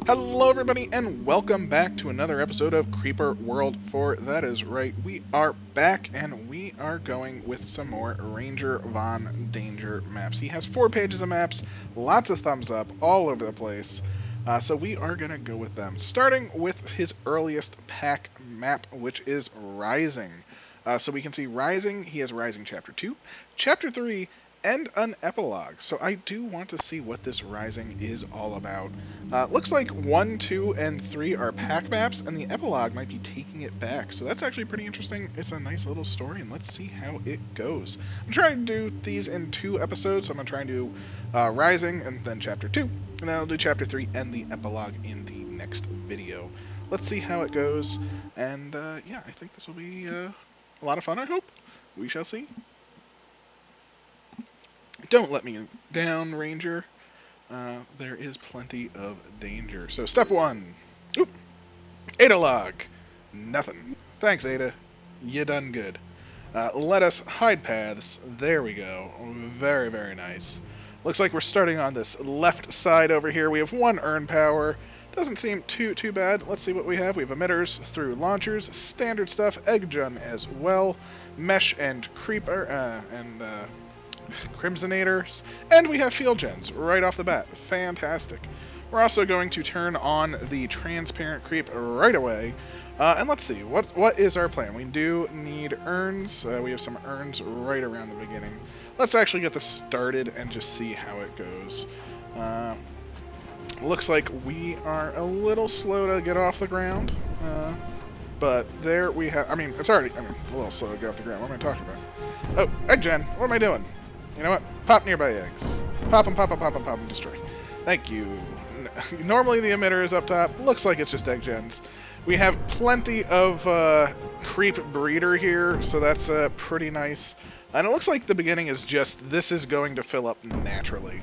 Hello, everybody, and welcome back to another episode of Creeper World 4. That is right, we are back, and we are going with some more Ranger Von Danger maps. He has 4 pages of maps, lots of thumbs up, all over the place. So we are going to go with them, starting with his earliest pack map, which is Rising. So we can see Rising, he has Rising Chapter 2, Chapter 3, and an epilogue. So I do want to see what this Rising is all about. Looks like 1, 2, and 3 are pack maps, and the epilogue might be taking it back. So that's actually pretty interesting. It's a nice little story, and let's see how it goes. I'm trying to do these in 2 episodes. So I'm going to try and do Rising and then Chapter 2, and then I'll do Chapter 3 and the epilogue in the next video. Let's see how it goes, and yeah, I think this will be a lot of fun, I hope. We shall see. Don't let me down, Ranger. There is plenty of danger. So, step 1. Oop. Ada log. Nothing. Thanks, Ada. You done good. Let us hide paths. There we go. Very, very nice. Looks like we're starting on this left side over here. We have 1 earn power. Doesn't seem too bad. Let's see what we have. We have emitters through launchers, standard stuff, egg gun as well, mesh and creeper, and Crimsonators, and we have field gens right off the bat. Fantastic. We're also going to turn on the transparent creep right away. And let's see, what is our plan? We do need urns. We have some urns right around the beginning. Let's actually get this started and just see how it goes. Looks like we are a little slow to get off the ground. But there we have, it's already, a little slow to get off the ground. What am I talking about? Oh, egg gen, what am I doing? You know what? Pop nearby eggs. Pop them, pop them, pop them, pop them, destroy. Thank you. Normally the emitter is up top. Looks like it's just egg gens. We have plenty of creep breeder here, so that's pretty nice. And it looks like the beginning is just, this is going to fill up naturally.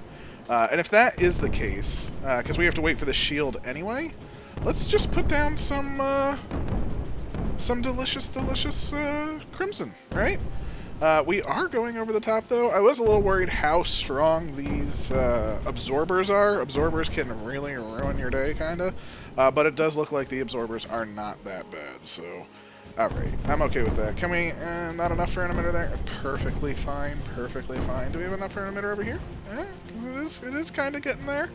And if that is the case, because we have to wait for the shield anyway, let's just put down some delicious crimson, right? We are going over the top, though. I was a little worried how strong these absorbers are. Absorbers can really ruin your day, kind of. But it does look like the absorbers are not that bad, so... Alright, I'm okay with that. Can we... not enough for an emitter there? Perfectly fine, perfectly fine. Do we have enough for an emitter over here? It is kind of getting there.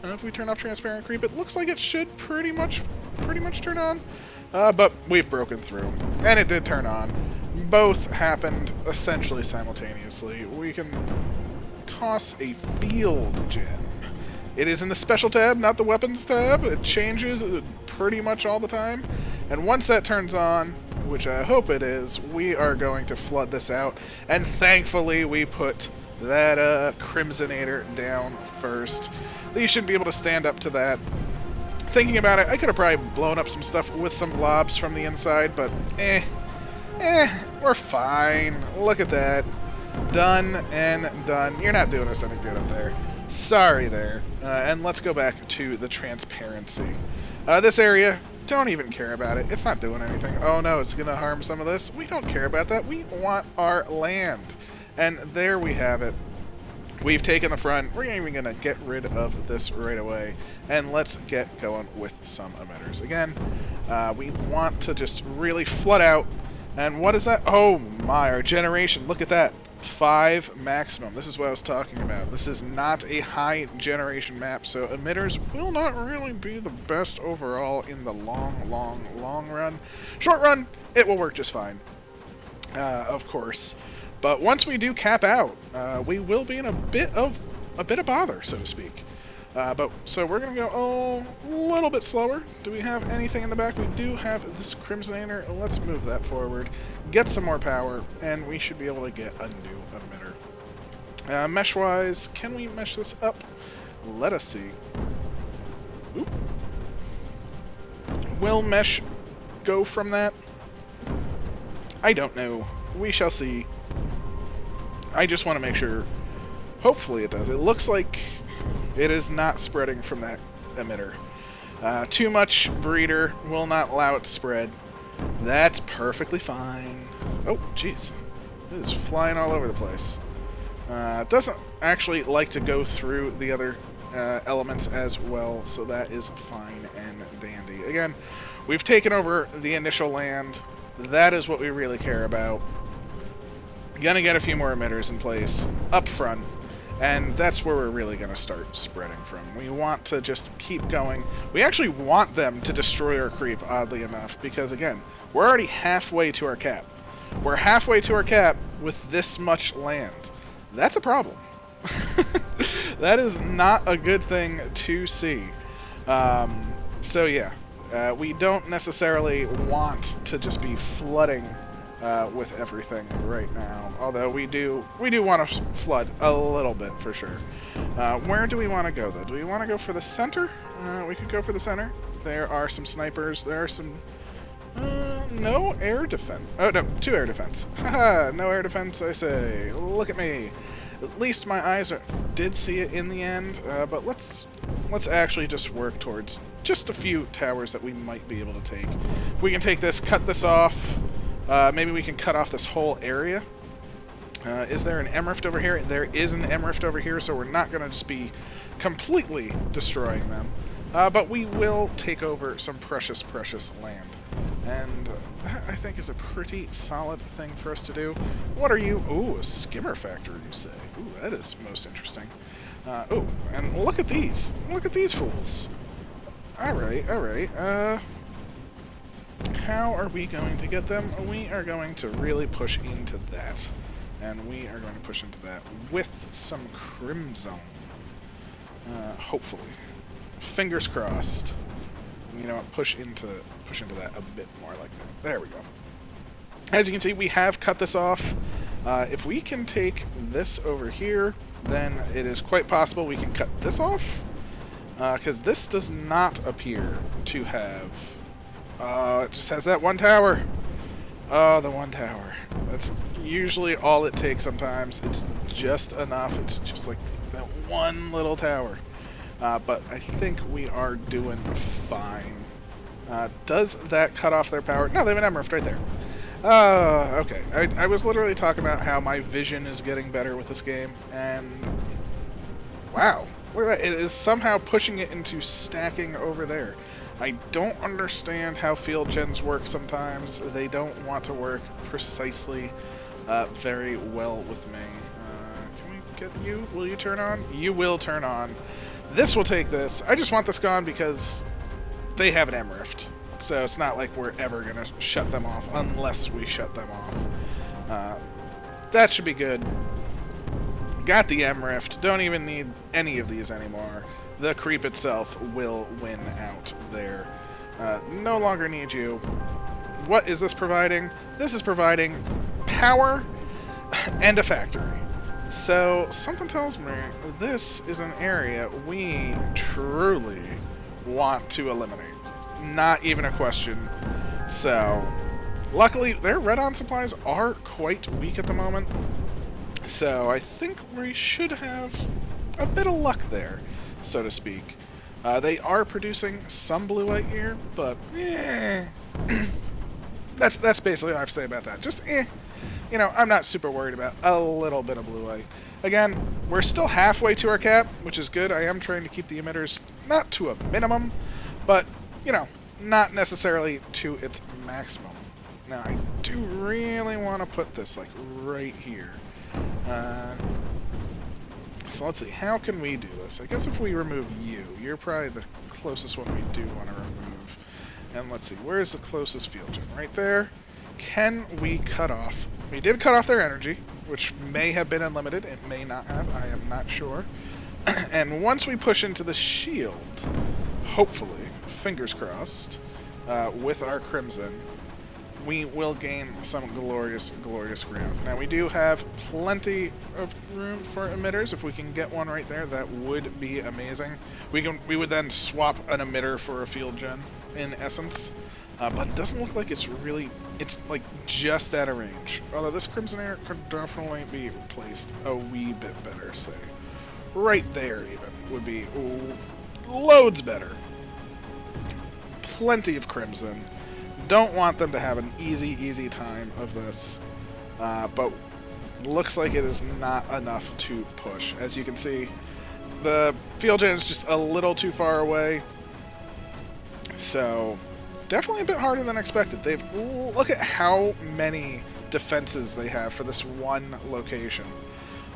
If we turn off transparent creep, it looks like it should pretty much turn on. But we've broken through. And it did turn on. Both happened essentially simultaneously. We can toss a field gem. It is in the special tab, not the weapons tab. It changes pretty much all the time. And once that turns on, which I hope it is, we are going to flood this out. And thankfully we put that Crimsonator down first. These should be able to stand up to that. Thinking about it, I could have probably blown up some stuff with some blobs from the inside, but we're fine. Look at that. Done and done. You're not doing us any good up there. Sorry there. And let's go back to the transparency. This area, don't even care about it. It's not doing anything. Oh no, it's going to harm some of this. We don't care about that. We want our land. And there we have it. We've taken the front. We're even going to get rid of this right away. And let's get going with some emitters. Again, we want to just really flood out. And what is that? Oh my, our generation. Look at that. 5 maximum. This is what I was talking about. This is not a high generation map, so emitters will not really be the best overall in the long run. Short run, it will work just fine. Of course. But once we do cap out, we will be in a bit of bother, so to speak. So we're gonna go a little bit slower. Do we have anything in the back? We do have this Crimsonator. Let's move that forward, get some more power, and we should be able to get a new emitter. Mesh-wise, can we mesh this up? Let us see. Oop. Will mesh go from that? I don't know. We shall see. I just want to make sure. Hopefully it does. It looks like it is not spreading from that emitter. Too much breeder will not allow it to spread. That's perfectly fine. Oh, jeez. This is flying all over the place. Doesn't actually like to go through the other elements as well, so that is fine and dandy. Again, we've taken over the initial land. That is what we really care about. Gonna get a few more emitters in place up front, and that's where we're really gonna start spreading from. We want to just keep going. We actually want them to destroy our creep, oddly enough, because again, we're already halfway to our cap. We're halfway to our cap with this much land. That's a problem. That is not a good thing to see. So yeah, we don't necessarily want to just be flooding with everything right now. Although we do want to flood a little bit for sure. Where do we want to go though? Do we want to go for the center? We could go for the center. There are some snipers. There are some. No air defense. Oh no, 2 air defense. Haha, no air defense. I say. Look at me. At least my eyes did see it in the end. But let's actually just work towards just a few towers that we might be able to take. If we can take this, cut this off. Maybe we can cut off this whole area. Is there an M-Rift over here? There is an M-Rift over here, so we're not going to just be completely destroying them. But we will take over some precious, precious land. And that, I think, is a pretty solid thing for us to do. What are you? Ooh, a skimmer factory, you say. Ooh, that is most interesting. Oh, and look at these. Look at these fools. Alright, alright. How are we going to get them? We are going to really push into that. And we are going to push into that with some Crimson. Hopefully. Fingers crossed. You know what, push into that a bit more like that. There we go. As you can see, we have cut this off. If we can take this over here, then it is quite possible we can cut this off. Because this does not appear to have... it just has that one tower. Oh, the one tower. That's usually all it takes sometimes. It's just enough. It's just like that one little tower. But I think we are doing fine. Does that cut off their power? No, they have an M-Rift right there. Okay. I was literally talking about how my vision is getting better with this game, and... wow. Look at that. It is somehow pushing it into stacking over there. I don't understand how field gens work sometimes. They don't want to work precisely very well with me. Can we get you? Will you turn on? You will turn on. This will take this. I just want this gone because they have an M-Rift. So it's not like we're ever going to shut them off unless we shut them off. That should be good. Got the M-Rift. Don't even need any of these anymore. The creep itself will win out there. No longer need you. What is this providing? This is providing power and a factory. So, something tells me this is an area we truly want to eliminate. Not even a question. So, luckily, their red-on supplies are quite weak at the moment. So, I think we should have a bit of luck there, so to speak. They are producing some blue light here, but that's basically all I have to say about that. Just you know, I'm not super worried about a little bit of blue light. Again, we're still halfway to our cap, which is good. I am trying to keep the emitters not to a minimum, but, you know, not necessarily to its maximum. Now, I do really want to put this, like, right here. So let's see, how can we do this? I guess if we remove you, you're probably the closest one we do want to remove. And let's see, where's the closest field gen? Right there. Can we cut off? We did cut off their energy, which may have been unlimited. It may not have. I am not sure. And once we push into the shield, hopefully, fingers crossed, with our Crimson, we will gain some glorious, glorious ground. Now, we do have plenty of room for emitters. If we can get one right there, that would be amazing. We would then swap an emitter for a field gen, in essence. But it doesn't look like it's really... it's, like, just out of range. Although this Crimson Air could definitely be placed a wee bit better, say. Right there, even, would be loads better. Plenty of Crimson. Don't want them to have an easy time of this. But looks like it is not enough to push. As you can see, The field gen is just a little too far away. So, definitely a bit harder than expected. Look at how many defenses they have for this one location.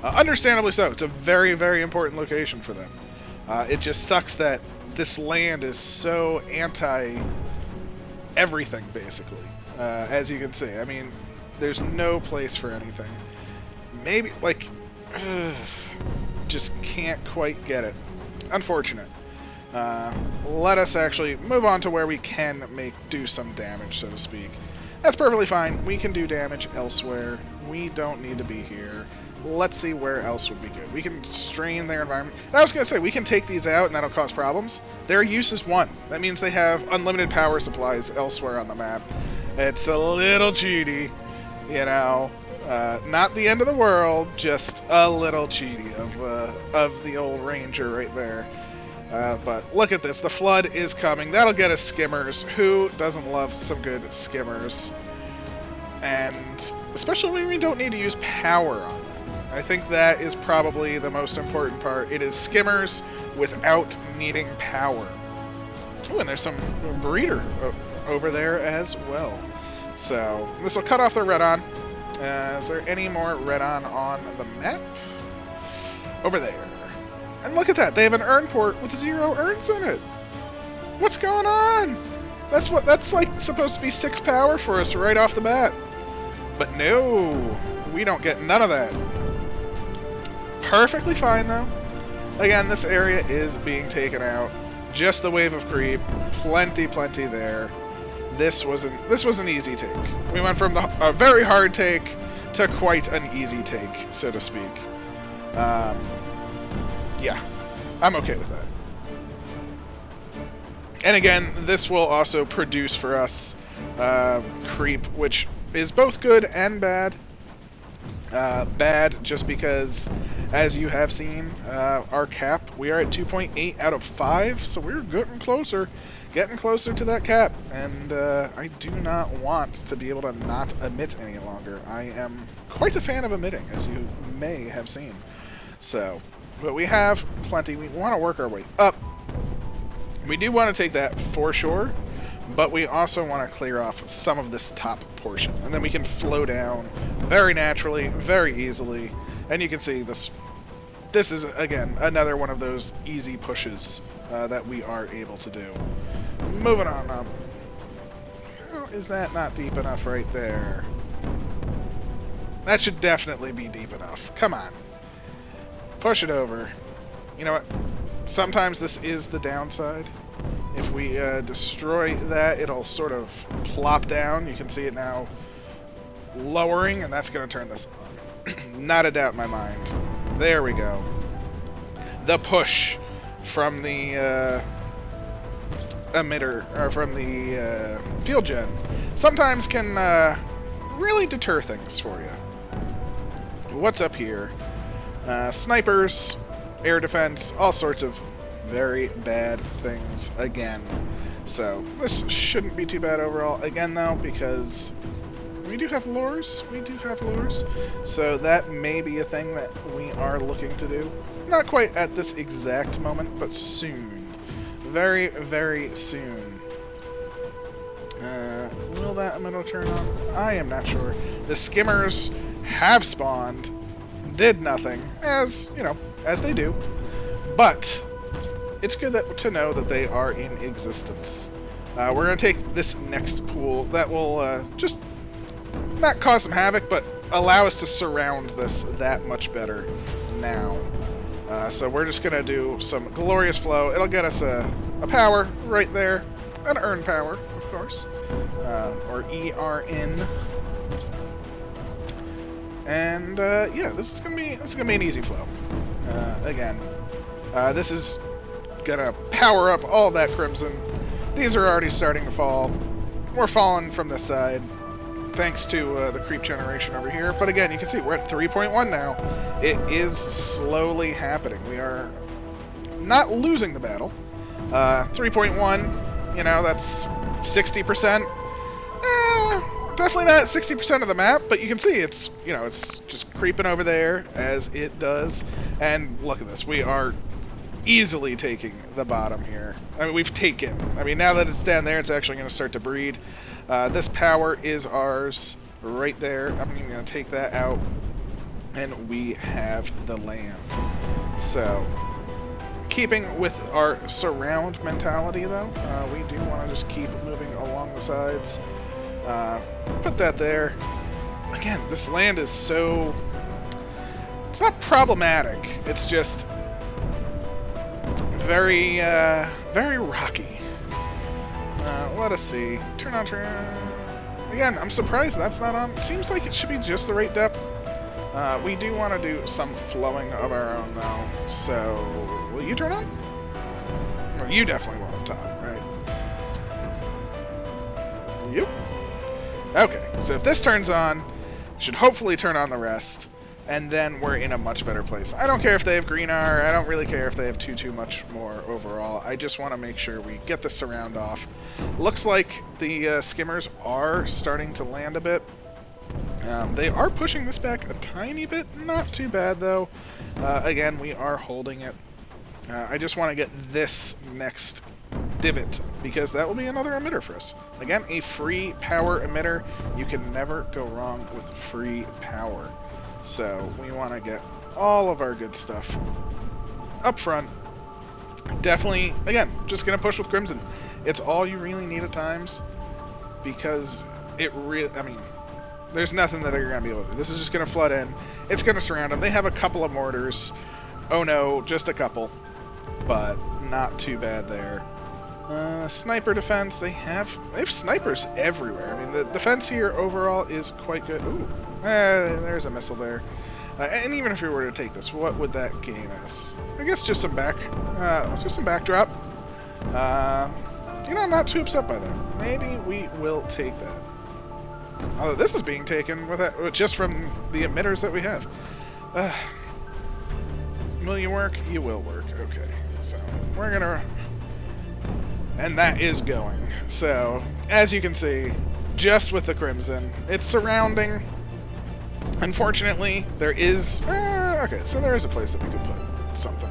Understandably so. It's a very, very important location for them. It just sucks that this land is so anti-everything, basically. As you can see. I mean, there's no place for anything. Maybe, like, just can't quite get it. Unfortunate. Let us actually move on to where we can do some damage, so to speak. That's perfectly fine. We can do damage elsewhere. We don't need to be here. Let's see where else would be good. We can strain their environment. And I was going to say, we can take these out and that'll cause problems. Their use is 1. That means they have unlimited power supplies elsewhere on the map. It's a little cheaty, you know. Not the end of the world, just a little cheaty of the old ranger right there. But look at this. The flood is coming. That'll get us skimmers. Who doesn't love some good skimmers? And especially when we don't need to use power on them. I think that is probably the most important part. It is skimmers without needing power. Oh, and there's some breeder over there as well. So this will cut off their Redon. Is there any more Redon on the map? Over there. And look at that. They have an urn port with 0 urns in it. What's going on? That's like supposed to be 6 power for us right off the bat. But no, we don't get none of that. Perfectly fine though. Again, this area is being taken out. Just the wave of creep. Plenty there. This was an easy take. We went from a very hard take to quite an easy take, so to speak. Yeah, I'm okay with that. And again, this will also produce for us creep, which is both good and bad. Bad just because, as you have seen, our cap, we are at 2.8 out of 5, so we're getting closer to that cap, and I do not want to be able to not emit any longer. I am quite a fan of emitting, as you may have seen. So, but we have plenty. We want to work our way up. We do want to take that for sure, but we also want to clear off some of this top portion, and then we can flow down very naturally, very easily, and you can see this is, again, another one of those easy pushes that we are able to do. Moving on up. How is that not deep enough right there? That should definitely be deep enough. Come on. Push it over. You know what? Sometimes this is the downside. If we destroy that, it'll sort of plop down. You can see it now lowering, and that's going to turn this on. Not a doubt in my mind. There we go. The push from the emitter, or from the field gen, sometimes can really deter things for you. What's up here? Snipers, air defense, all sorts of very bad things again. So this shouldn't be too bad overall. Again though, because we do have lures. So that may be a thing that we are looking to do. Not quite at this exact moment, but soon. Very, very soon. Will that emitter turn on? I am not sure. The skimmers have spawned. Did nothing, as, you know, as they do. But it's good to know that they are in existence. We're going to take this next pool. That will just not cause some havoc, but allow us to surround this that much better now. So we're just going to do some glorious flow. It'll get us a power right there. An earn power, of course. Or ERN. And yeah, this is gonna be an easy flow. Again, this is gonna power up all that crimson. These are already starting to fall. We're falling from this side, thanks to the creep generation over here. But again, you can see we're at 3.1 now. It is slowly happening. We are not losing the battle. 3.1, you know, that's 60%. Definitely not 60% of the map, but you can see it's, you know, it's just creeping over there as it does. And look at this. We are easily taking the bottom here. I mean, we've taken. I mean, now that it's down there, it's actually going to start to breed. This power is ours right there. I'm going to take that out, and we have the land. So, keeping with our surround mentality, though, we do want to just keep moving along the sides. Put that there. Again, this land is so... It's not problematic. It's just very, very rocky. Let us see. Turn on, turn on. Again, I'm surprised that's not on. It seems like it should be just the right depth. We do want to do some flowing of our own, though. So, will you turn on? Well, you definitely will up top, right? You? Okay, so if this turns on, it should hopefully turn on the rest. And then we're in a much better place. I don't care if they have green R. I don't really care if they have too much more overall. I just want to make sure we get the surround off. Looks like the skimmers are starting to land a bit. They are pushing this back a tiny bit. Not too bad, though. Again, we are holding it. I just want to get this next divot, because that will be another emitter for us. Again, a free power emitter. You can never go wrong with free power. So we want to get all of our good stuff up front. Definitely, again, just going to push with Crimson. It's all you really need at times, because it really, I mean, there's nothing that they're going to be able to do. This is just going to flood in. It's going to surround them. They have a couple of mortars. Oh no, just a couple, but not too bad there. Sniper defense, they have snipers everywhere. I mean, the defense here overall is quite good. Ooh, there's a missile there. And even if we were to take this, what would that gain us? I guess just some let's do some backdrop. You know, I'm not too upset by that. Maybe we will take that. Although this is being taken with that, just from the emitters that we have. Will you work? You will work. Okay, so we're gonna... And that is going. So, as you can see, just with the Crimson, it's surrounding. Unfortunately, there is... okay, so there is a place that we could put something.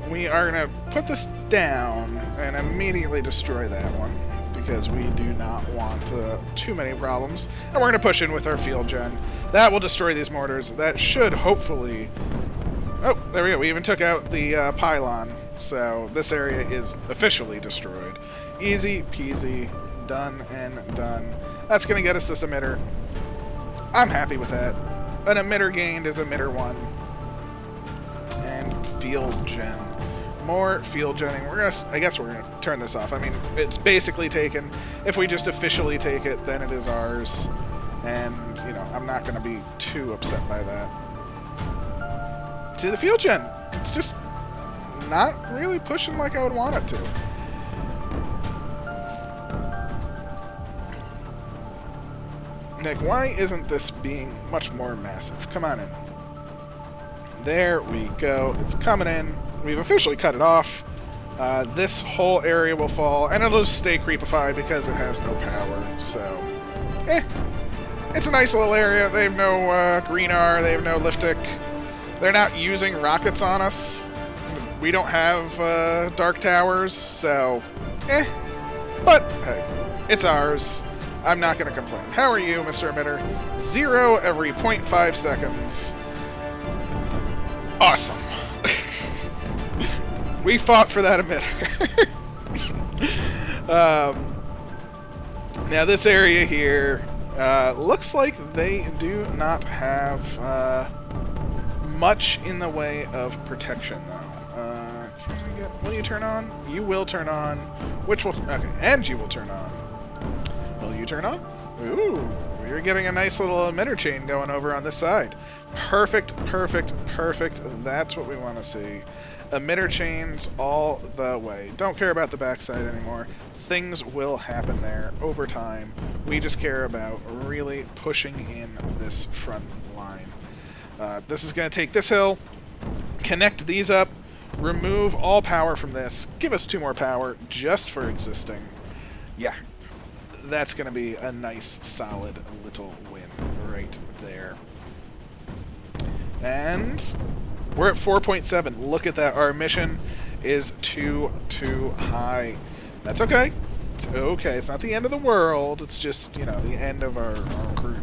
We are going to put this down and immediately destroy that one, because we do not want too many problems. And we're going to push in with our field gen. That will destroy these mortars. That should hopefully... Oh, there we go. We even took out the pylon. So this area is officially destroyed. Easy peasy, done and done. That's going to get us this emitter. I'm happy with that. An emitter gained is emitter 1. And field gen. More field genning. I guess we're gonna turn this off. I mean, it's basically taken. If we just officially take it, then it is ours. And, you know, I'm not gonna be too upset by that. See, the field gen, it's just not really pushing like I would want it to. Like, why isn't this being much more massive? Come on in. There we go. It's coming in. We've officially cut it off. This whole area will fall, and it'll just stay creepified because it has no power. So, it's a nice little area. They have no green R. They have no Liftic. They're not using rockets on us. We don't have Dark Towers, so, But, hey, it's ours. I'm not going to complain. How are you, Mr. Emitter? 0 every 0.5 seconds. Awesome. We fought for that emitter. Now this area here looks like they do not have much in the way of protection, though. Can we get... Will you turn on? You will turn on. Which will... Okay, and you will turn on. Will you turn on? Ooh, you're getting a nice little emitter chain going over on this side. Perfect, perfect, perfect. That's what we want to see. Emitter chains all the way. Don't care about the backside anymore. Things will happen there over time. We just care about really pushing in this front line. This is going to take this hill, connect these up, remove all power from this, give us 2 more power just for existing. Yeah, that's going to be a nice, solid little win right there. And We're at 4.7. Look at that. Our emission is too high. That's okay. It's okay. It's not the end of the world. It's just, you know, the end of our crew.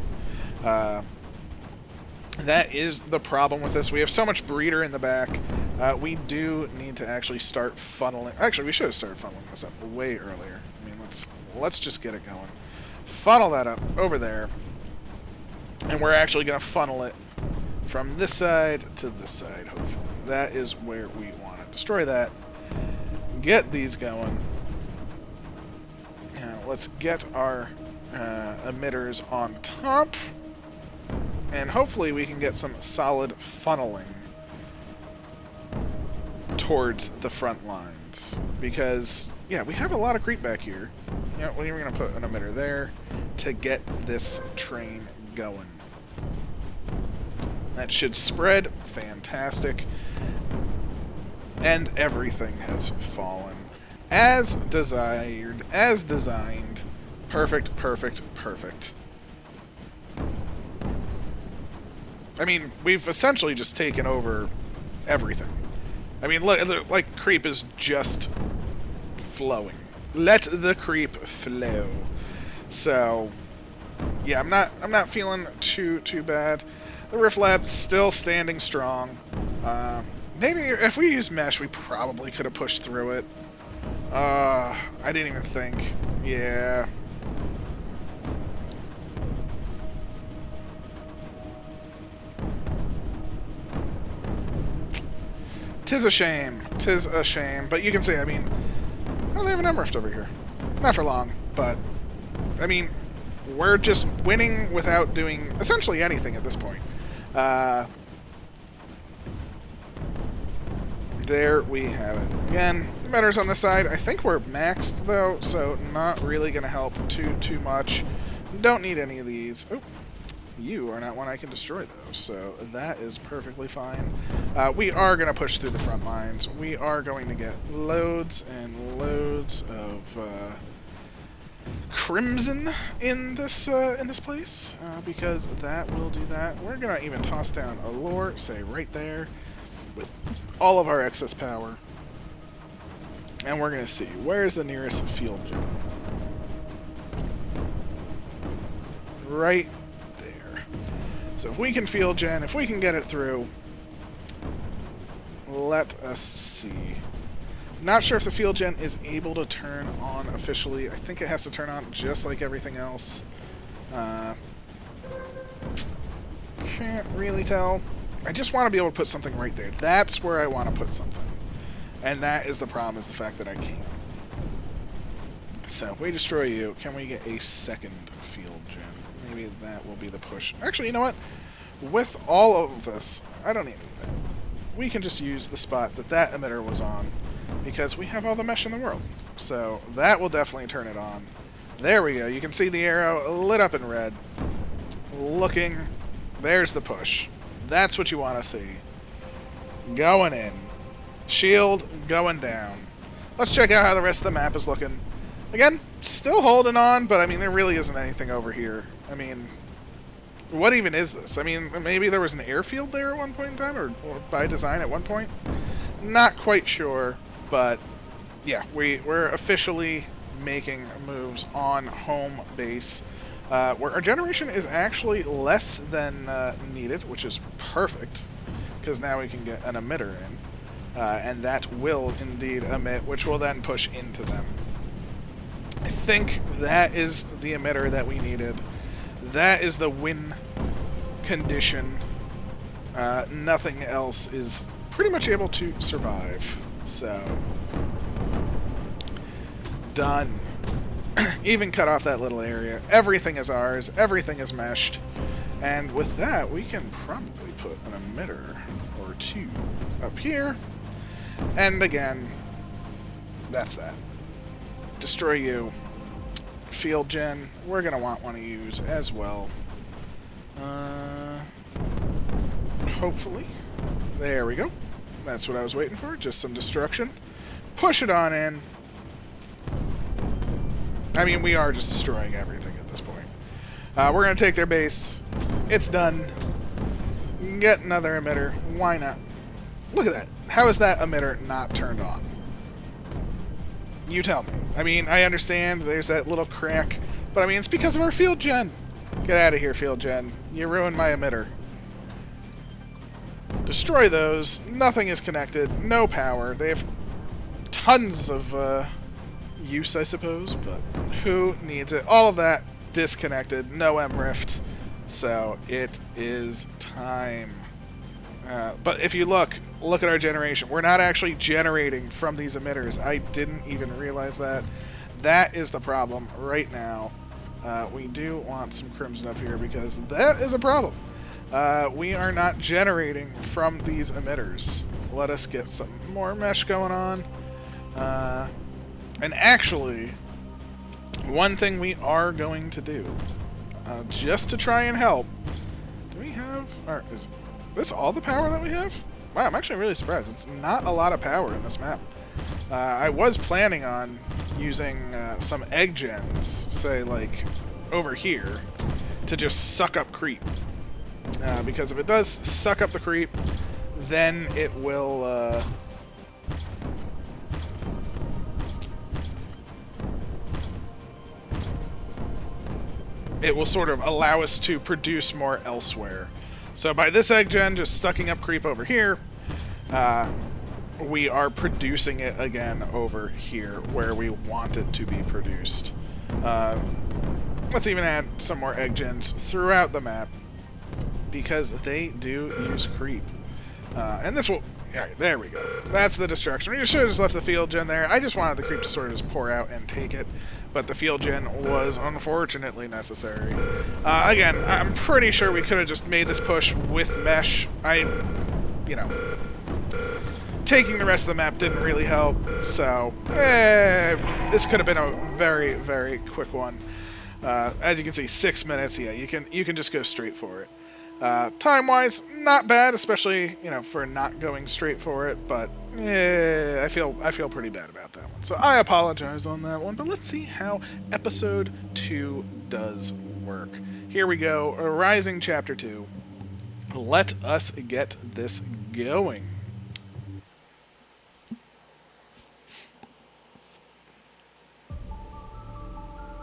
That is the problem with this. We have so much breeder in the back. We do need to actually start funneling. Actually, we should have started funneling this up way earlier. I mean, let's just get it going. Funnel that up over there. And we're actually going to funnel it from this side to this side, hopefully. That is where we want to destroy that. Get these going. Now, let's get our emitters on top. And hopefully we can get some solid funneling towards the front lines. Because, yeah, we have a lot of creep back here. You know, we're going to put an emitter there to get this train going. That should spread. Fantastic. And everything has fallen. As desired, as designed. Perfect, perfect, perfect. I mean, we've essentially just taken over everything. I mean, look, like, creep is just flowing. Let the creep flow. So, yeah, I'm not feeling too bad. The Rift Lab still standing strong. Maybe if we used mesh, we probably could have pushed through it. I didn't even think. Yeah. Tis a shame. Tis a shame. But you can see, I mean, oh, they have an M-Rift over here. Not for long, but, I mean, we're just winning without doing essentially anything at this point. There we have it. Again, emitters on this side. I think we're maxed, though, so not really going to help too much. Don't need any of these. Oh. You are not one I can destroy, though, so that is perfectly fine. We are going to push through the front lines. We are going to get loads and loads of crimson in this place, because that will do that. We're going to even toss down a lure, say right there, with all of our excess power. And we're going to see, where's the nearest field gen? Right. So if we can field gen, if we can get it through, let us see. Not sure if the field gen is able to turn on officially. I think it has to turn on just like everything else. Can't really tell. I just want to be able to put something right there. That's where I want to put something. And that is the problem, is the fact that I can't. So if we destroy you, can we get a second field gen? Maybe that will be the push. Actually, you know what? With all of this, I don't need to do that. We can just use the spot that emitter was on, because we have all the mesh in the world. So that will definitely turn it on. There we go. You can see the arrow lit up in red. Looking. There's the push. That's what you want to see. Going in. Shield going down. Let's check out how the rest of the map is looking. Again, still holding on, but I mean, there really isn't anything over here. I mean, what even is this? I mean, maybe there was an airfield there at one point in time, or by design at one point? Not quite sure, but yeah, we're officially making moves on home base, where our generation is actually less than needed, which is perfect, because now we can get an emitter in, and that will indeed emit, which will then push into them. I think that is the emitter that we needed. That is the win condition. Nothing else is pretty much able to survive. So, done. Even cut off that little area. Everything is ours. Everything is meshed. And with that, we can probably put an emitter or two up here. And again, that's that. Destroy you. Field gen, we're going to want one to use as well. Hopefully. There we go. That's what I was waiting for, just some destruction. Push it on in. I mean, we are just destroying everything at this point. We're going to take their base. It's done. Get another emitter. Why not? Look at that. How is that emitter not turned on? You tell me. I mean, I understand there's that little crack, but I mean, it's because of our field gen. Get out of here, field gen. You ruined my emitter. Destroy those. Nothing is connected. No power. They have tons of use, I suppose, but who needs it? All of that disconnected. No M-Rift. So it is time. But if you look at our generation. We're not actually generating from these emitters. I didn't even realize that. That is the problem right now. We do want some crimson up here because that is a problem. We are not generating from these emitters. Let us get some more mesh going on. And actually, one thing we are going to do, just to try and help, do we have, or is this all the power that we have? Wow, I'm actually really surprised. It's not a lot of power in this map. I was planning on using some egg gens, say like over here, to just suck up creep. Because if it does suck up the creep, then it will sort of allow us to produce more elsewhere. So by this egg gen just sucking up creep over here, we are producing it again over here where we want it to be produced. Let's even add some more egg gens throughout the map because they do use creep. And this will... Alright, there we go. That's the destruction. We should have just left the field gen there. I just wanted the creep to sort of just pour out and take it, but the field gen was unfortunately necessary. Again, I'm pretty sure we could have just made this push with mesh. You know, taking the rest of the map didn't really help, so this could have been a very, very quick one. As you can see, 6 minutes. Yeah, you can just go straight for it. Time-wise, not bad, especially, you know, for not going straight for it, but I feel pretty bad about that one. So I apologize on that one, but let's see how Episode 2 does work. Here we go, Rising Chapter 2. Let us get this going.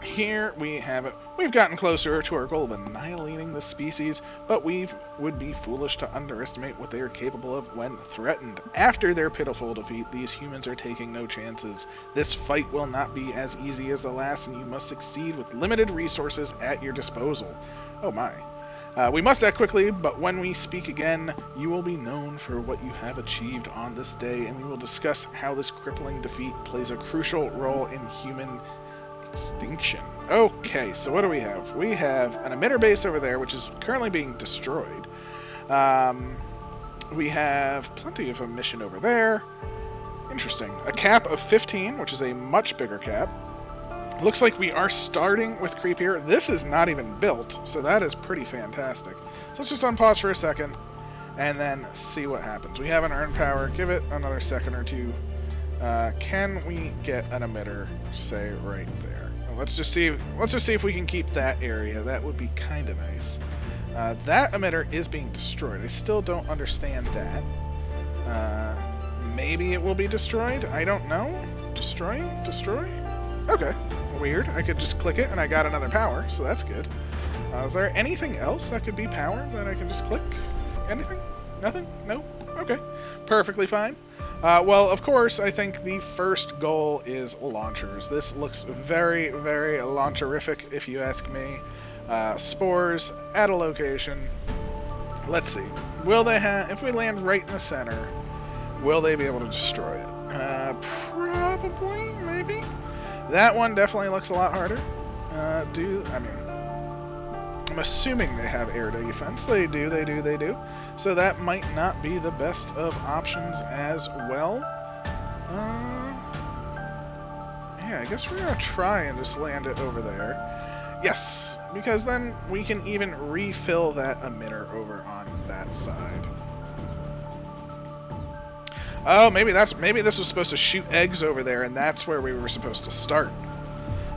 Here we have it. We've gotten closer to our goal of annihilating the species, but we would be foolish to underestimate what they are capable of when threatened. After their pitiful defeat, these humans are taking no chances. This fight will not be as easy as the last, and you must succeed with limited resources at your disposal. Oh my. We must act quickly, but when we speak again, you will be known for what you have achieved on this day, and we will discuss how this crippling defeat plays a crucial role in human extinction. Okay, so what do we have? We have an emitter base over there, which is currently being destroyed. We have plenty of emission over there. Interesting. A cap of 15, which is a much bigger cap. Looks like we are starting with creep here. This is not even built, so that is pretty fantastic. So let's just unpause for a second, and then see what happens. We have an earn power. Give it another second or two. Can we get an emitter, say, right there? Let's just see if we can keep that area. That would be kind of nice. That emitter is being destroyed. I still don't understand that. Maybe it will be destroyed? I don't know. Destroy? Okay. Weird. I could just click it and I got another power, so that's good. Is there anything else that could be power that I can just click? Anything? Nothing? No? Okay. Perfectly fine. Well, of course, I think the first goal is launchers. This looks very, very launcherific, if you ask me. Spores at a location. Let's see. Will they have... If we land right in the center, will they be able to destroy it? Probably, maybe. That one definitely looks a lot harder. I'm assuming they have air defense. They do. So that might not be the best of options as well. Yeah, I guess we're going to try and just land it over there. Yes, because then we can even refill that emitter over on that side. Oh, maybe this was supposed to shoot eggs over there, and that's where we were supposed to start.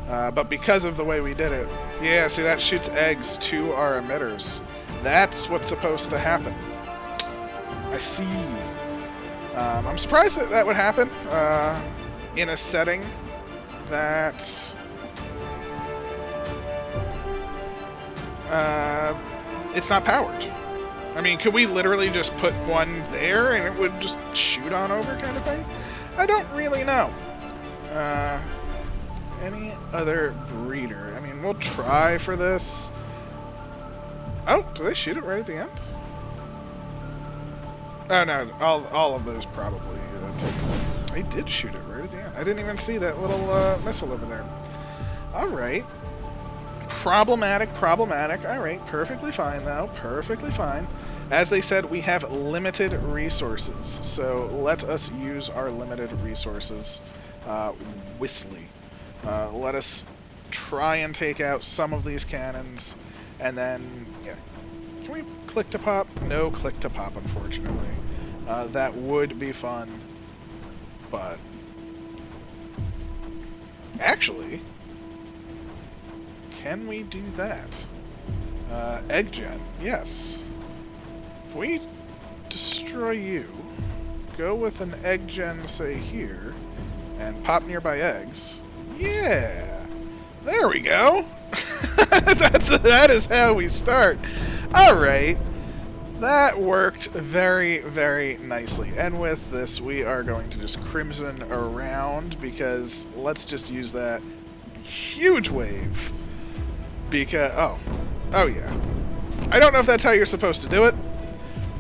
But because of the way we did it, yeah, see, that shoots eggs to our emitters. That's what's supposed to happen. I see. I'm surprised that that would happen in a setting that it's not powered. I mean, could we literally just put one there and it would just shoot on over kind of thing? I don't really know. Any other breeder? I mean, we'll try for this. Oh, do they shoot it right at the end? Oh no, all of those probably take. They did shoot it right at the end. I didn't even see that little missile over there. All right. Problematic. All right, perfectly fine though. Perfectly fine. As they said, we have limited resources, so let us use our limited resources wisely. Let us try and take out some of these cannons, and then, yeah. Can we click to pop? No click to pop, unfortunately. That would be fun, but actually, can we do that? Egg gen, yes. If we destroy you, go with an egg gen, say here, and pop nearby eggs. Yeah, there we go. That is how we start. All right, that worked very, very nicely. And with this, we are going to just crimson around because let's just use that huge wave. Because oh yeah, I don't know if that's how you're supposed to do it,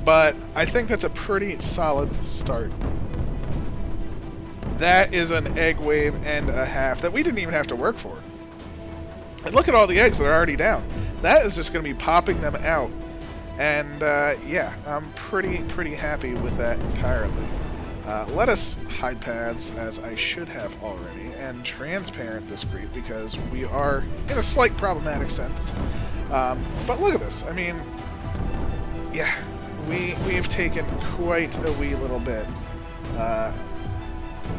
but I think that's a pretty solid start. That is an egg wave and a half that we didn't even have to work for. And look at all the eggs that are already down. That is just going to be popping them out. And yeah, I'm pretty happy with that entirely. Let us hide paths, as I should have already, and transparent this creep because we are in a slight problematic sense. But look at this. I mean, yeah, we've taken quite a wee little bit.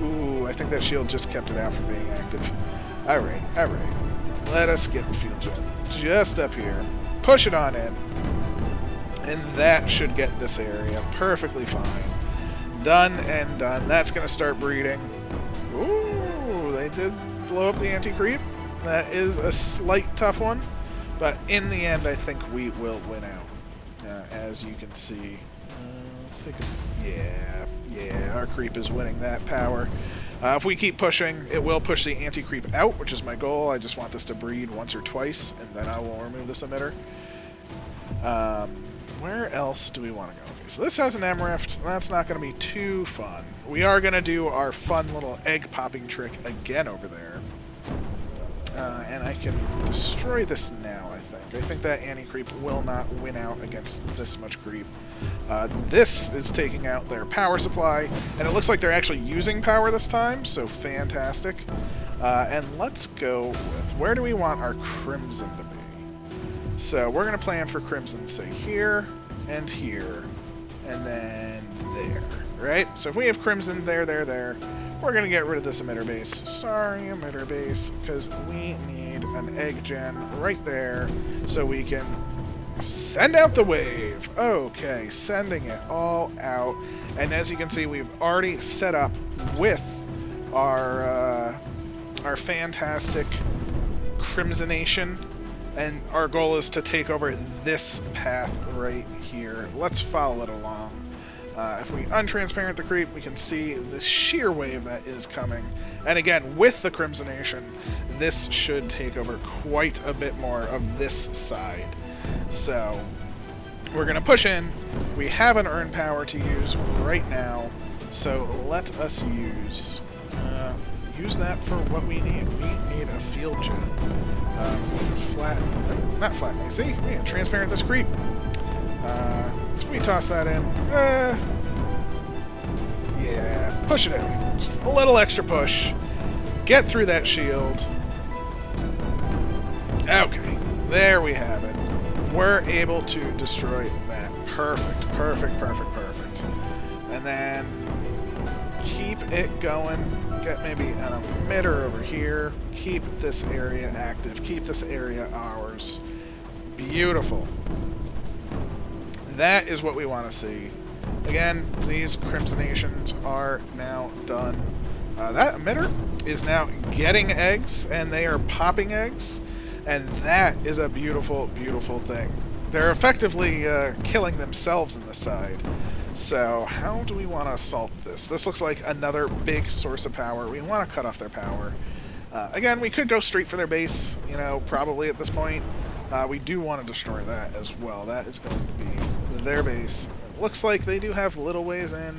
Ooh, I think that shield just kept it out from being active. All right. Let us get the field jet just up here. Push it on in. And that should get this area perfectly fine. Done and done. That's going to start breeding. Ooh, they did blow up the anti-creep. That is a slight tough one. But in the end, I think we will win out. As you can see. Let's take a... Yeah, our creep is winning that power. If we keep pushing, it will push the anti-creep out, which is my goal. I just want this to breed once or twice, and then I will remove this emitter. Where else do we want to go? Okay, so this has an M-Rift. That's not going to be too fun. We are going to do our fun little egg popping trick again over there. And I can destroy this now, I think. I think that anti-creep will not win out against this much creep. This is taking out their power supply, and it looks like they're actually using power this time, so fantastic. And let's go with, where do we want our Crimson to be? So we're going to plan for Crimson, say here, and then there, right? So if we have Crimson there, we're going to get rid of this emitter base. Sorry, emitter base, because we need an egg gen right there so we can send out the wave. Okay, sending it all out. And as you can see, we've already set up with our fantastic Crimsonation. And our goal is to take over this path right here. Let's follow it along. If we untransparent the creep, we can see the sheer wave that is coming. And again, with the Crimsonation, this should take over quite a bit more of this side. So, we're going to push in. We have an earn power to use right now. So, let us use that for what we need. We need a field jet. Not flatten. See? We can transparent this creep. So we toss that in. Yeah, push it in. Just a little extra push. Get through that shield. Okay, there we have it. We're able to destroy that. Perfect. And then keep it going. Get maybe an emitter over here. Keep this area active. Keep this area ours. Beautiful. That is what we want to see. Again, these Crimsonations are now done. That emitter is now getting eggs, and they are popping eggs, and that is a beautiful, beautiful thing. They're effectively killing themselves in the side. So how do we want to assault this? This looks like another big source of power. We want to cut off their power. Again, we could go straight for their base, you know, probably at this point. We do want to destroy that as well. That is going to be their base. It looks like they do have little ways in,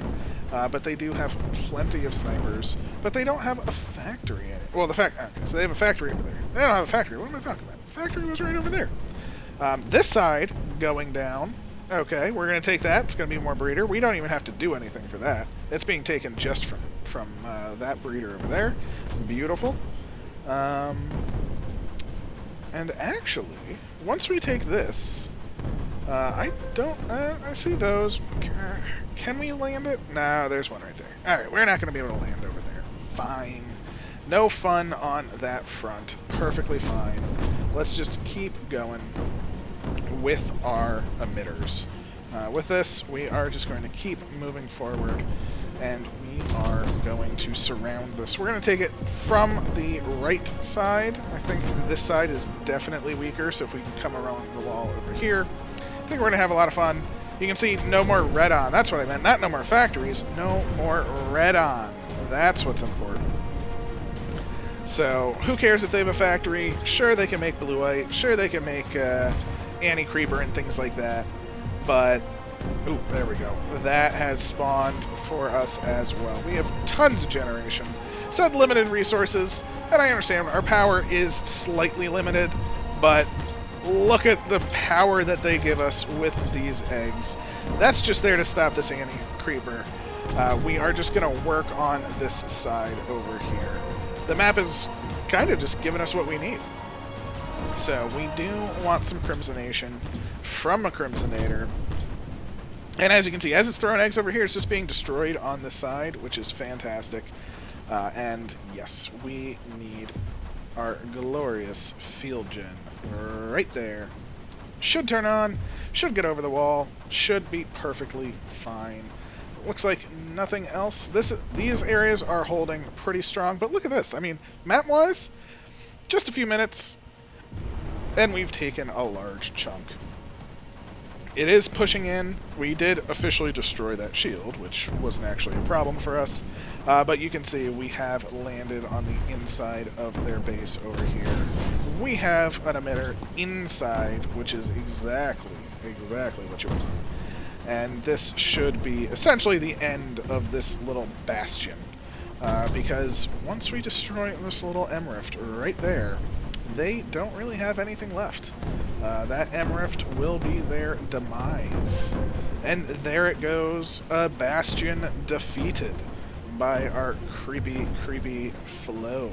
but they do have plenty of snipers. But they don't have a factory in it. Well, okay, so they have a factory over there. They don't have a factory. What am I talking about? The factory was right over there. This side going down. Okay, we're going to take that. It's going to be more breeder. We don't even have to do anything for that. It's being taken just from that breeder over there. Beautiful. And actually, once we take this, I see those. Can we land it? No, there's one right there. Alright, we're not going to be able to land over there. Fine. No fun on that front. Perfectly fine. Let's just keep going with our emitters. With this, we are just going to keep moving forward, and we are going to surround this. We're going to take it from the right side. I think this side is definitely weaker, so if we can come around the wall over here, I think we're going to have a lot of fun. You can see no more red on. That's what I meant. Not no more factories. No more red on. That's what's important. So, who cares if they have a factory? Sure, they can make Blueite. Sure, they can make Anti-Creeper and things like that. But, ooh, there we go. That has spawned for us as well. We have tons of generation. Said limited resources, and I understand our power is slightly limited, but look at the power that they give us with these eggs. That's just there to stop this Anti-Creeper. We are just going to work on this side over here. The map is kind of just giving us what we need. So we do want some Crimsonation from a Crimsonator. And as you can see, as it's throwing eggs over here, it's just being destroyed on this side, which is fantastic. And yes, we need our glorious field gen right there. Should turn on, should get over the wall, should be perfectly fine. Looks like nothing else. These areas are holding pretty strong, but look at this. I mean, map-wise, just a few minutes, and we've taken a large chunk. It is pushing in. We did officially destroy that shield, which wasn't actually a problem for us, but you can see we have landed on the inside of their base over here. We have an emitter inside, which is exactly what you want. And this should be essentially the end of this little bastion. Because once we destroy this little M-Rift right there, they don't really have anything left. That M-Rift will be their demise. And there it goes, a bastion defeated by our creepy, creepy flow.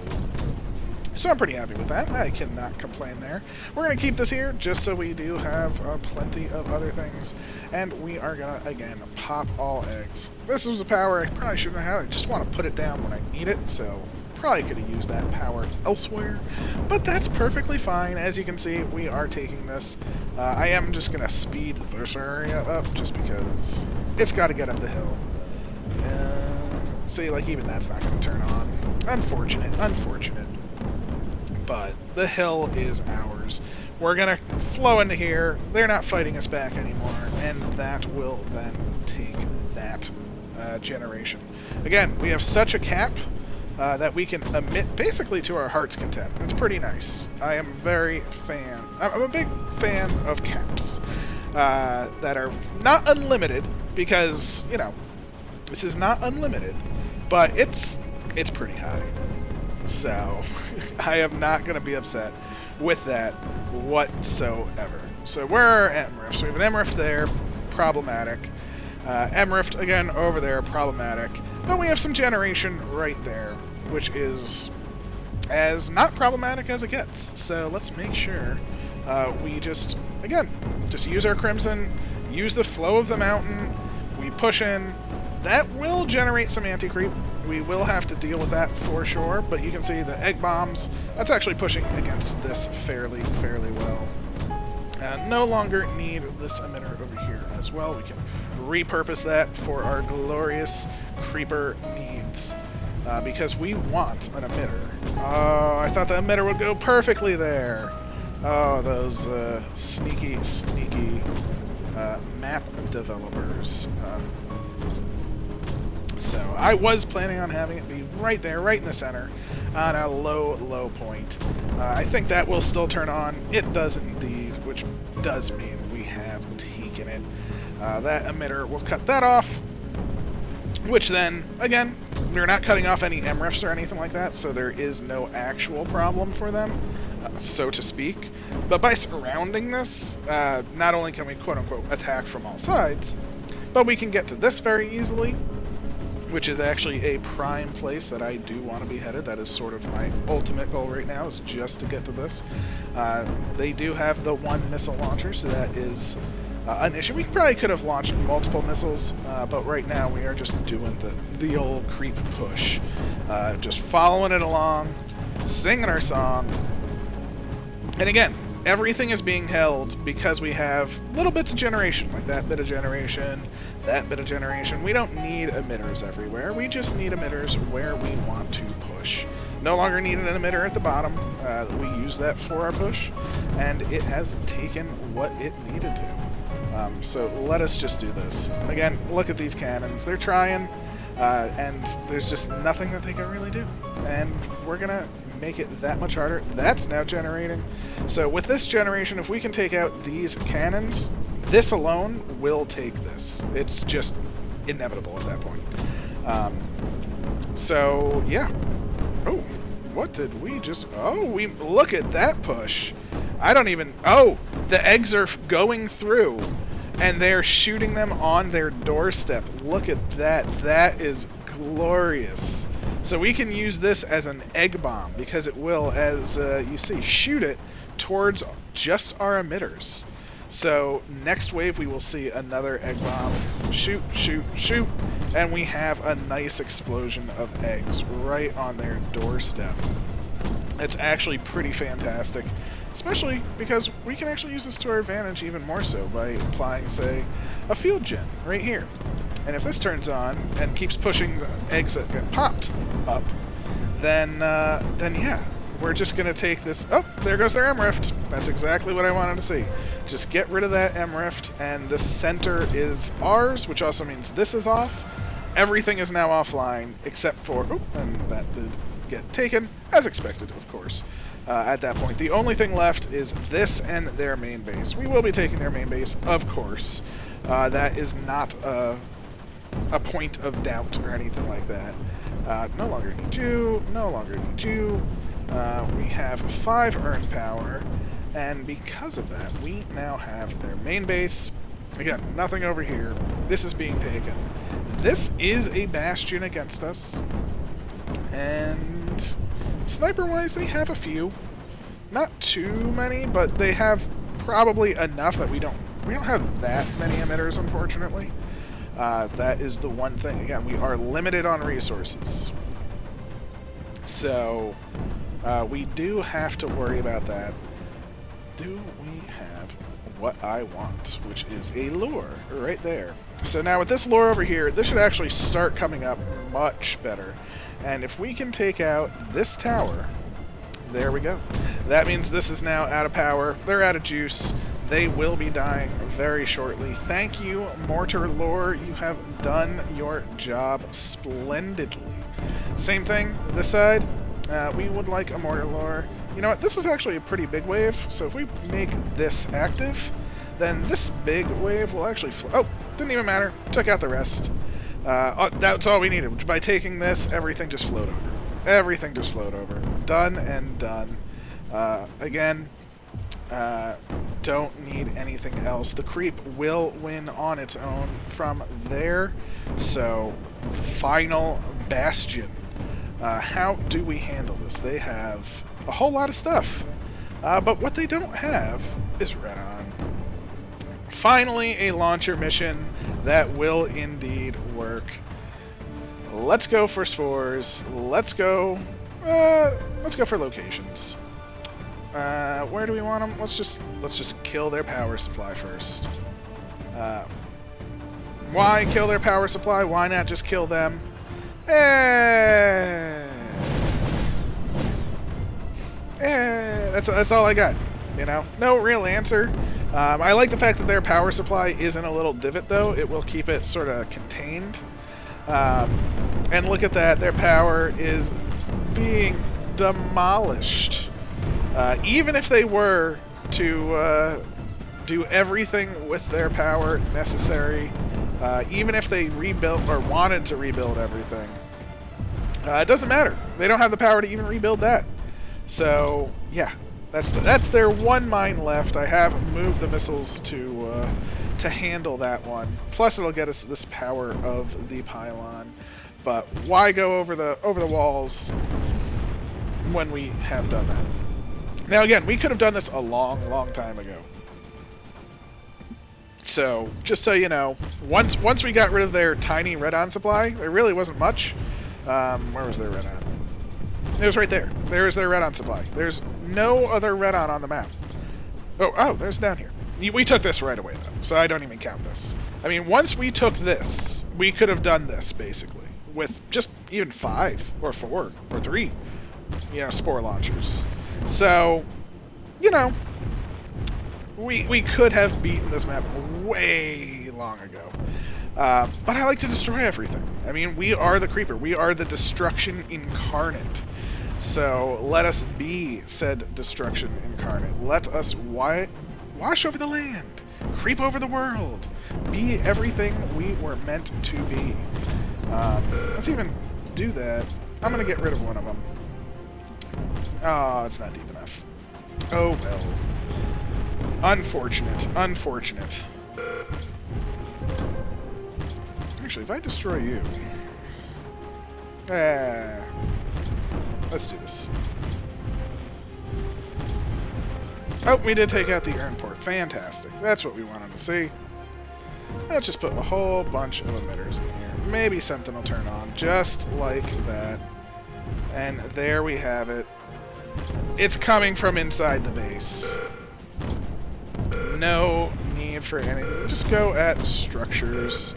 So I'm pretty happy with that. I cannot complain there. We're going to keep this here just so we do have plenty of other things. And we are going to, again, pop all eggs. This was a power I probably shouldn't have had. I just want to put it down when I need it, so probably could have used that power elsewhere. But that's perfectly fine. As you can see, we are taking this. I am just going to speed this area up just because it's got to get up the hill. See, like, even that's not going to turn on. Unfortunate, unfortunate. But the hill is ours. We're going to flow into here. They're not fighting us back anymore, and that will then take that generation. Again, we have such a cap that we can emit basically to our heart's content. It's pretty nice. I am I'm a big fan of caps that are not unlimited because, you know, this is not unlimited, but it's pretty high. So, I am not going to be upset with that whatsoever. So, where are M-Rifts? So, we have an M-Rift there, problematic. M-Rift, again, over there, problematic. But we have some generation right there, which is as not problematic as it gets. So, let's make sure we just use our Crimson, use the flow of the mountain, we push in. That will generate some anti-creep. We will have to deal with that for sure, but you can see the egg bombs, that's actually pushing against this fairly well. No longer need this emitter over here as well. We can repurpose that for our glorious creeper needs. Because we want an emitter. Oh, I thought the emitter would go perfectly there. Oh, those sneaky map developers. So I was planning on having it be right there, right in the center, on a low point. I think that will still turn on. It does indeed, which does mean we have taken it. That emitter will cut that off, which then, again, we're not cutting off any MREFs or anything like that, so there is no actual problem for them, so to speak. But by surrounding this, not only can we quote-unquote attack from all sides, but we can get to this very easily, which is actually a prime place that I do want to be headed. That is sort of my ultimate goal right now, is just to get to this. They do have the one missile launcher, so that is an issue. We probably could have launched multiple missiles, but right now we are just doing the old creep push. Just following it along, singing our song. And again, everything is being held because we have little bits of generation, like that bit of generation, that bit of generation. We don't need emitters everywhere. We just need emitters where we want to push. No longer need an emitter at the bottom. We use that for our push, and it has taken what it needed to. So let us just do this. Again, look at these cannons. They're trying, and there's just nothing that they can really do. And we're going to make it that much harder. That's now generating. So with this generation, if we can take out these cannons, this alone will take this. It's just inevitable at that point. So, yeah. Oh, what did we just... Oh, we look at that push. I don't even... Oh, the eggs are going through, and they're shooting them on their doorstep. Look at that. That is glorious. So we can use this as an egg bomb, because it will, as you see, shoot it towards just our emitters. So next wave we will see another egg bomb. Shoot, shoot, shoot. And we have a nice explosion of eggs right on their doorstep. It's actually pretty fantastic. Especially because we can actually use this to our advantage even more so by applying, say, a field gen right here. And if this turns on and keeps pushing the eggs that get popped up, then yeah, we're just going to take this... Oh, there goes their MRIFT. That's exactly what I wanted to see. Just get rid of that MRIFT, and the center is ours, which also means this is off. Everything is now offline, except for... Oh, and that did get taken, as expected, of course. At that point, the only thing left is this and their main base. We will be taking their main base, of course. That is not a point of doubt or anything like that. No longer need you. No longer need you. We have 5 earned power, and because of that, we now have their main base. Again, nothing over here. This is being taken. This is a bastion against us, and sniper-wise, they have a few. Not too many, but they have probably enough that we don't have that many emitters, unfortunately. That is the one thing. Again, we are limited on resources. So, we do have to worry about that. Do we have what I want, which is a lure right there. So now with this lure over here, this should actually start coming up much better. And if we can take out this tower, there we go. That means this is now out of power. They're out of juice. They will be dying very shortly. Thank you, Mortar Lore. You have done your job splendidly. Same thing, this side. We would like a Mortar Lore. You know what? This is actually a pretty big wave, so if we make this active, then this big wave will actually oh, didn't even matter. Took out the rest. That's all we needed. By taking this, everything just flowed over. Everything just flowed over. Done and done. Again, don't need anything else. The creep will win on its own from there. So, final bastion. How do we handle this? They have a whole lot of stuff. But what they don't have is Redon. Finally, a launcher mission that will indeed work. Let's go for spores. Let's go for locations. Where do we want them? Let's just kill their power supply first. Why kill their power supply? Why not just kill them? That's all I got. You know, no real answer. I like the fact that their power supply isn't a little divot, though. It will keep it sort of contained. And look at that. Their power is being demolished. Even if they were to do everything with their power necessary, even if they rebuilt or wanted to rebuild everything, it doesn't matter. They don't have the power to even rebuild that. So, yeah. That's their one mine left. I have moved the missiles to handle that one. Plus, it'll get us this power of the pylon. But why go over the walls when we have done that? Now, again, we could have done this a long, long time ago. So, just so you know, once we got rid of their tiny Redon supply, there really wasn't much. Where was their Redon? It was right there. There's their Redon supply. There's no other Redon on the map. Oh, there's down here. We took this right away, though, so I don't even count this. I mean, once we took this, we could have done this, basically, with just even 5 or 4 or 3, spore launchers. So, we could have beaten this map way long ago. But I like to destroy everything. I mean, we are the Creeper. We are the destruction incarnate. So let us be said destruction incarnate. Let us wash over the land, creep over the world, be everything we were meant to be. Let's even do that. I'm going to get rid of one of them. Oh, it's not deep enough. Oh, well. Unfortunate. Unfortunate. Actually, if I destroy you... let's do this. Oh, we did take out the urn port. Fantastic. That's what we wanted to see. Let's just put a whole bunch of emitters in here. Maybe something will turn on, just like that. And there we have it. It's coming from inside the base. No need for anything. Just go at structures.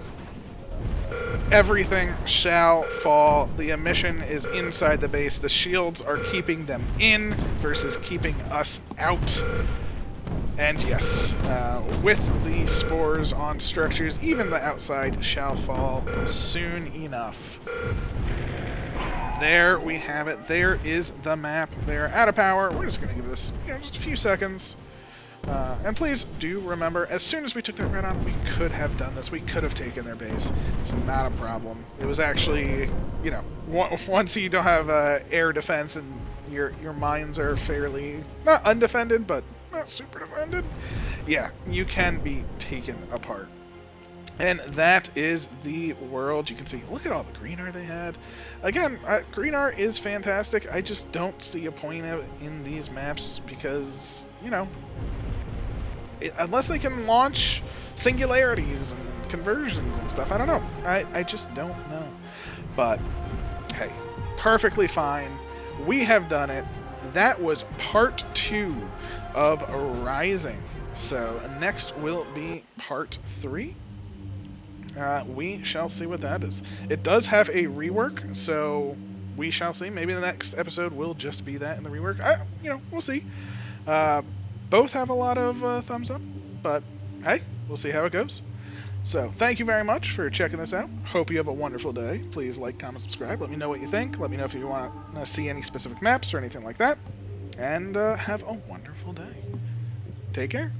Everything shall fall. The emission is inside the base. The shields are keeping them in versus keeping us out. And yes, with the spores on structures, even the outside shall fall soon enough. There we have it. There is the map. They're out of power. We're just going to give this just a few seconds. And please do remember, as soon as we took that Redon, we could have done this. We could have taken their base. It's not a problem. It was actually, once you don't have air defense and your mines are fairly, not undefended, but not super defended, yeah, you can be taken apart. And that is the world. You can see, look at all the green art they had. Again, green art is fantastic. I just don't see a point of it in these maps because, unless they can launch singularities and conversions and stuff, I don't know. I just don't know. But, hey, perfectly fine. We have done it. That was part 2 of Rising. So, next will be part 3. We shall see what that is. It does have a rework, so we shall see. Maybe the next episode will just be that in the rework. We'll see. Both have a lot of thumbs up, but hey, we'll see how it goes. So, thank you very much for checking this out. Hope you have a wonderful day. Please like, comment, subscribe. Let me know what you think. Let me know if you want to see any specific maps or anything like that. And have a wonderful day. Take care.